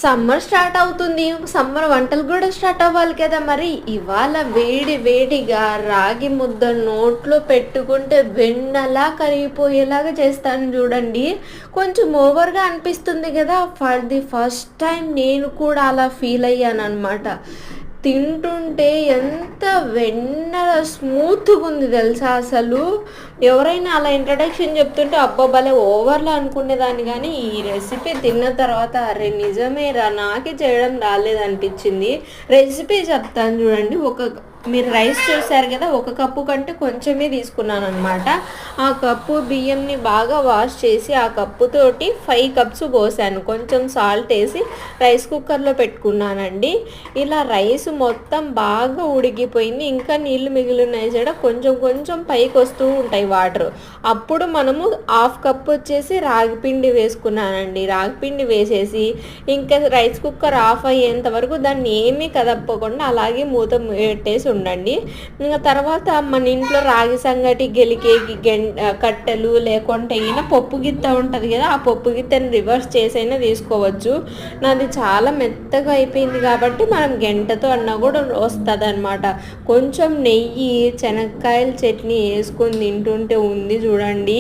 Summer start అవుతుంది. Summer వంటలు గూడా స్టార్ట్ అవ్వాలి కదా! మరి ఇవాళ వేడి వేడిగా రాగి ముద్ద నోట్లో పెట్టుకుంటే వెన్నలా కరిగిపోయేలాగా చేస్తాను జూడండి. కొంచెం ఓవర్‌గా అనిపిస్తుంది గదా! ఫర్ ది ఫస్ట్ టైమ్ నేను కూడా అలా ఫీల్ అయ్యాననమాట. తింటుంటే ఎంత వెన్నెల స్మూత్‌గుంది తెలుసా అసలు. ఎవరైనా అలా ఇంట్రడక్షన్ చెప్తుంటే అబ్బా! భలే ఓవర్‌లో అనుకునేదాన్ని గానీ, ఈ రెసిపీ తిన్న తర్వాత అరె! నిజమేరా నాకే చేయడం రాలేదనిపించింది. రెసిపీ చెప్తాను చూడండి. మీరు రైస్ చూసారు కదా! ఒక కప్పు కంటే కొంచెమే తీసుకున్నాననమాట. ఆ కప్పు బియ్యంని బాగా వాష్ చేసి ఆ కప్పుతోటి 5 కప్స్ పోసాను. కొంచెం సాల్ట్ ఏసి రైస్ కుక్కర్‌లో పెట్టుకున్నానండి. ఇలా రైస్ మొత్తం బాగా ఉడికిపోయింది. ఇంకా నీళ్లు మిగిలిన్నాయి చూడ కొంచెం కొంచెం పైకొస్తూ ఉంటాయి వాటరు. అప్పుడు మనము హాఫ్ కప్ వచ్చేసి రాగి పిండి వేసుకున్నానండి. రాగి పిండి వేసేసి ఇంకా రైస్ కుక్కర్ ఆఫ్ అయ్యేంత వరకు దాన్ని ఏమీ కదపకుండా అలాగే మూత పెట్టేసి ఉండండి. ఇంక తర్వాత మన ఇంట్లో రాగి సంగటి, గెలికేకి కట్టెలు లేకుంటే పప్పు గిత్త ఉంటది కదా! ఆ పప్పు గిత్తని రివర్స్ చేసైనా తీసుకోవచ్చు. నాది చాలా మెత్తగా అయిపోయింది కాబట్టి మనం గెంటతో అన్నా కూడా వస్తదనమాట. కొంచెం నెయ్యి, శనక్కాయల చట్నీ ఏసుకొని తింటుంటే ఉంది చూడండి.